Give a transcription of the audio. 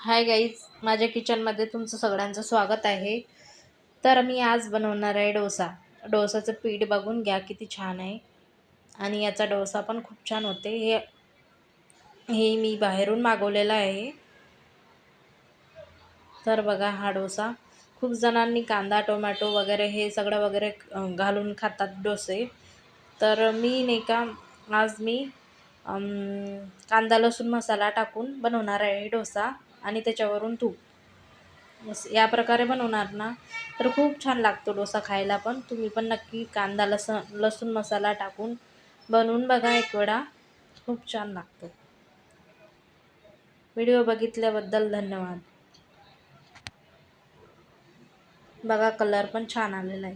Hi guys, माझ्या किचनमध्ये तुमचं सगळ्यांचं स्वागत आहे. तर मी आज बनवणार आहे डोसा. डोसाचं पीठ बघून घ्या किती छान आहे आणि याचा डोसा पण खूप छान होते. हे हे मी बाहेरून मागवलेला आहे. तर बघा हा डोसा खूप जणांनी कांदा टोमॅटो वगैरे हे सगळं वगैरे घालून खातात डोसे. तर मी नाही का आज मी कांदा लसूण मसाला टाकून बनवणार आहे डोसा आणि त्याच्यावरून तूप. या प्रकारे बनवणार ना तर खूप छान लागतो डोसा खायला. पण तुम्ही पण नक्की कांदा लसूण मसाला टाकून बनवून बघा एक वेळा, खूप छान लागतो. व्हिडिओ बघितल्याबद्दल धन्यवाद. बघा कलर पण छान आलेला आहे.